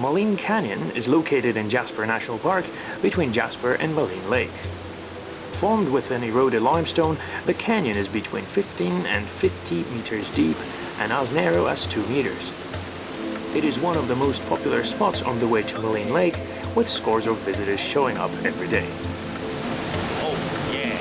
Maligne Canyon is located in Jasper National Park between Jasper and Maligne Lake. Formed within eroded limestone, the canyon is between 15 and 50 meters deep and as narrow as 2 meters. It is one of the most popular spots on the way to Maligne Lake, with scores of visitors showing up every day. Oh, yes.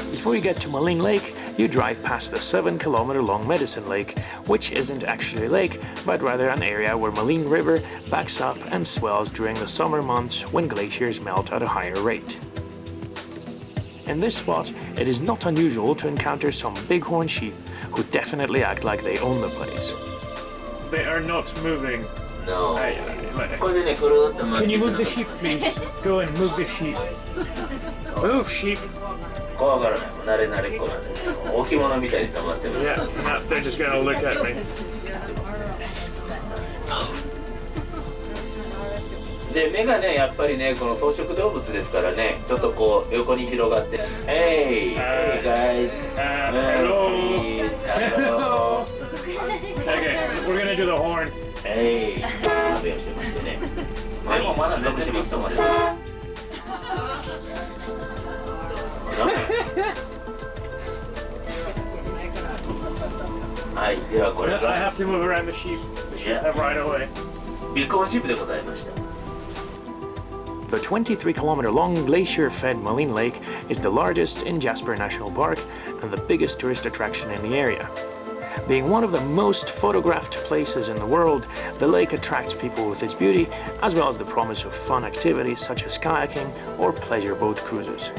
Before you get to Maligne Lake, you drive past the 7-kilometer-long Medicine Lake, which isn't actually a lake, but rather an area where Maligne River backs up and swells during the summer months when glaciers melt at a higher rate. In this spot, it is not unusual to encounter some bighorn sheep who definitely act like they own the place. They are not moving. No. Can you move the sheep, please? Go and move the sheep. Move, sheep. Yeah, no, they're just gonna look at me. で、目がね、やっぱりね、この草食動物ですからね、ちょっとこう横に広がって、Hey, hey guys, hello. Hello. Okay, we're gonna do the horn. Hey, 食べをしてましてね。でもまだ属してますまで。はい、ではこれ I が have to move around the sheep. The sheep have right away. ビッグホーンシープでございました。The 23-kilometer-long glacier-fed Maligne Lake is the largest in Jasper National Park and the biggest tourist attraction in the area. Being one of the most photographed places in the world, the lake attracts people with its beauty, as well as the promise of fun activities such as kayaking or pleasure boat cruises.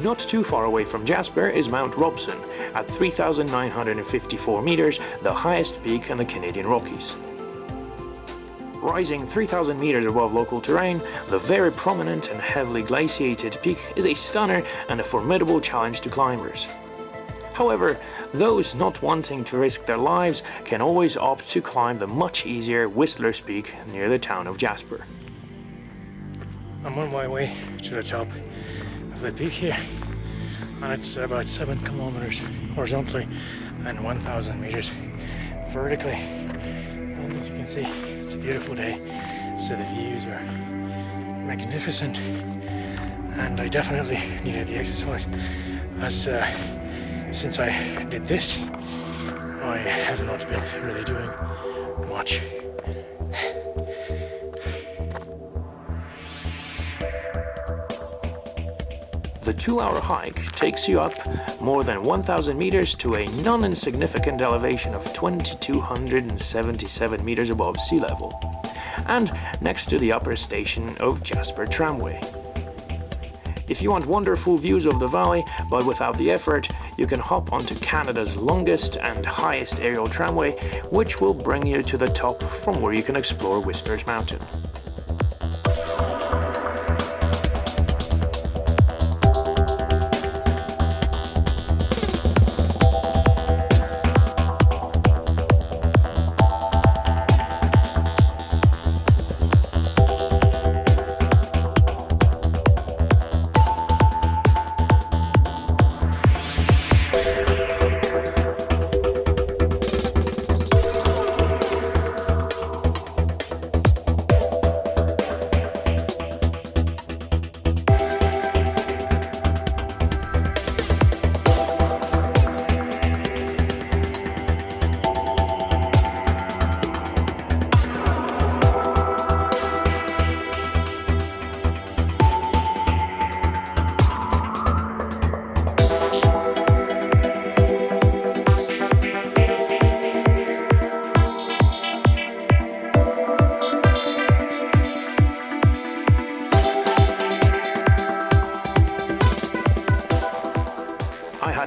Not too far away from Jasper is Mount Robson, at 3,954 meters, the highest peak in the Canadian Rockies. Rising 3,000 meters above local terrain, the very prominent and heavily glaciated peak is a stunner and a formidable challenge to climbers. However, those not wanting to risk their lives can always opt to climb the much easier Whistler's Peak near the town of Jasper. I'm on my way to the top of the peak here, and it's about 7 kilometers horizontally and 1,000 meters vertically. And as you can see, it's a beautiful day, so the views are magnificent, and I definitely needed the exercise, as since I did this, I have not been really doing much. The 2-hour hike takes you up more than 1,000 meters to a non-insignificant elevation of 2,277 meters above sea level, and next to the upper station of Jasper Tramway. If you want wonderful views of the valley, but without the effort, you can hop onto Canada's longest and highest aerial tramway, which will bring you to the top from where you can explore Whistler's Mountain.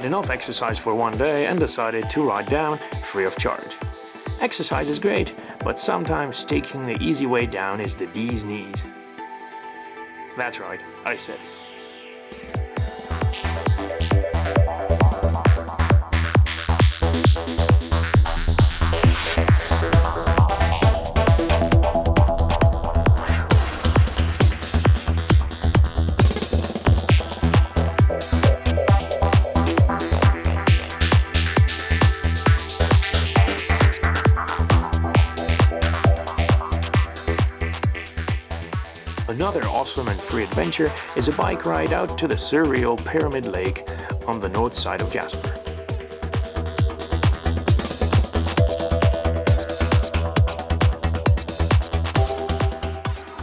Had enough exercise for one day and decided to ride down free of charge. Exercise is great, but sometimes taking the easy way down is the bee's knees. That's right, I said it. Another awesome and free adventure is a bike ride out to the surreal Pyramid Lake on the north side of Jasper.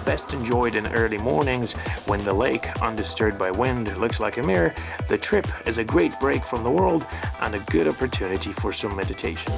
Best enjoyed in early mornings when the lake, undisturbed by wind, looks like a mirror. The trip is a great break from the world and a good opportunity for some meditation.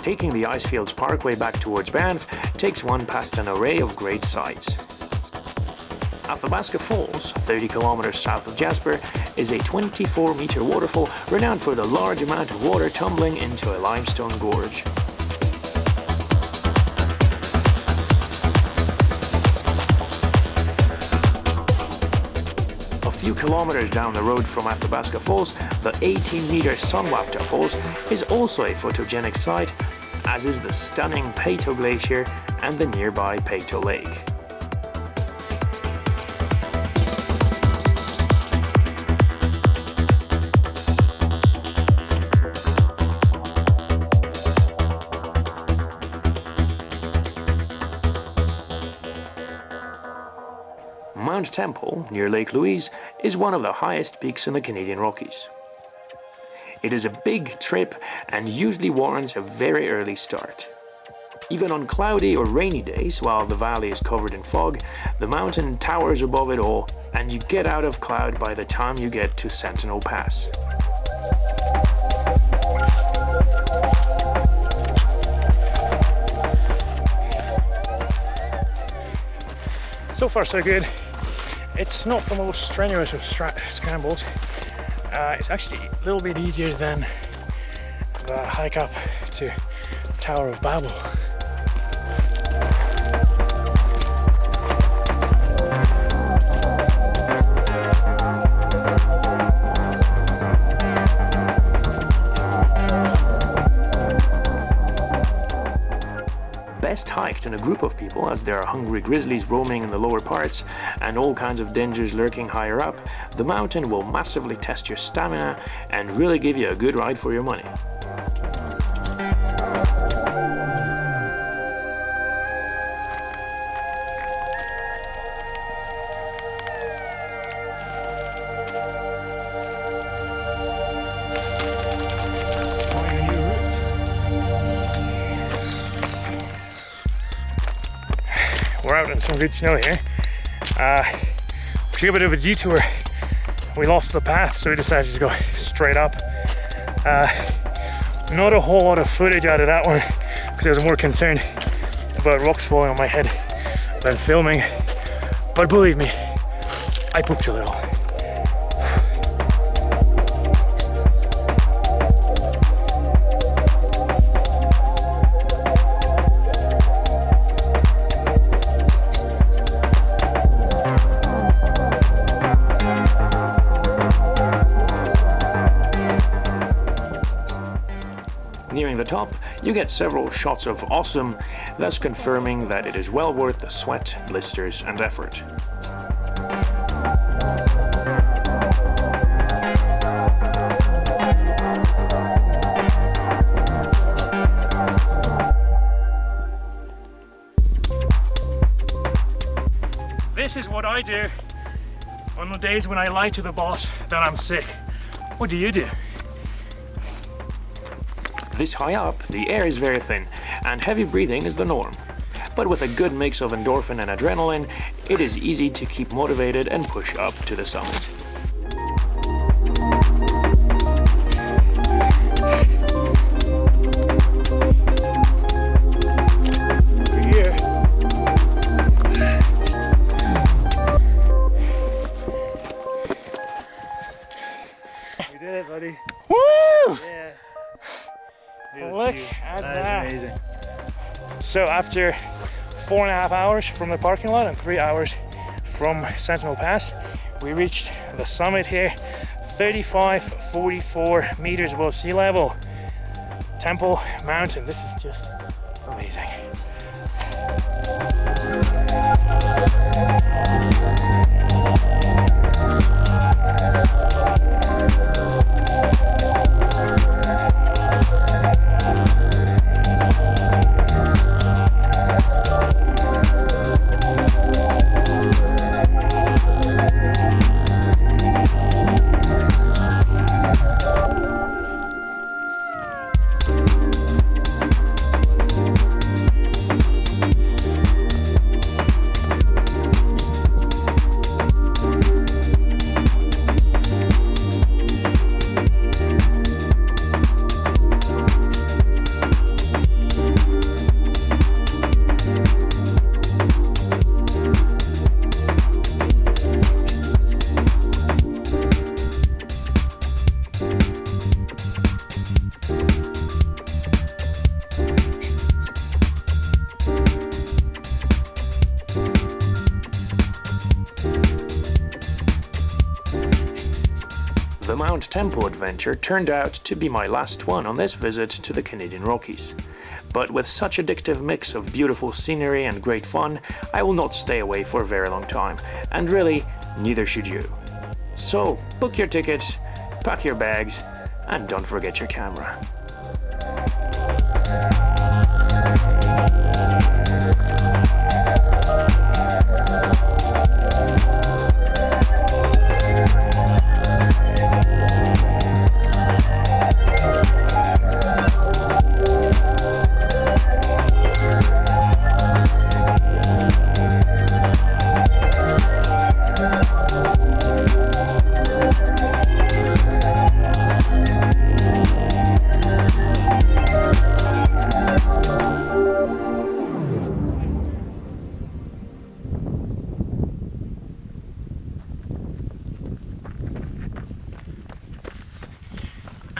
Taking the Icefields Parkway back towards Banff takes one past an array of great sights. Athabasca Falls, 30 kilometers south of Jasper, is a 24-meter waterfall renowned for the large amount of water tumbling into a limestone gorge. A few kilometers down the road from Athabasca Falls, the 18-meter Sunwapta Falls is also a photogenic sight, as is the stunning Peyto Glacier and the nearby Peyto Lake. Mount Temple, near Lake Louise, is one of the highest peaks in the Canadian Rockies. It is a big trip and usually warrants a very early start. Even on cloudy or rainy days, while the valley is covered in fog, the mountain towers above it all, and you get out of cloud by the time you get to Sentinel Pass. So far so good. It's not the most strenuous of scrambles. It's actually a little bit easier than the hike up to Tower of Babel. Best hiked in a group of people, as there are hungry grizzlies roaming in the lower parts and all kinds of dangers lurking higher up. The mountain will massively test your stamina and really give you a good ride for your money. We're out in some good snow here. We took a bit of a detour. We lost the path, so we decided to go straight up. Not a whole lot of footage out of that one because I was more concerned about rocks falling on my head than filming. But believe me, I pooped a little. Nearing the top, you get several shots of awesome, thus confirming that it is well worth the sweat, blisters, and effort. this is what I do on the days when I lie to the boss that I'm sick. What do you do? This high up, the air is very thin, and heavy breathing is the norm. But with a good mix of endorphin and adrenaline, it is easy to keep motivated and push up to the summit. We did it, buddy. Woo! Yeah. Look at that. Is amazing. So after 4.5 hours from the parking lot and 3 hours from Sentinel Pass, we reached the summit here, 3544 meters above sea level. Temple Mountain. This is just amazing. The Mount Tempo adventure turned out to be my last one on this visit to the Canadian Rockies. But with such addictive mix of beautiful scenery and great fun, I will not stay away for a very long time, and really, neither should you. So, book your tickets, pack your bags, and don't forget your camera.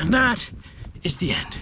And that is the end.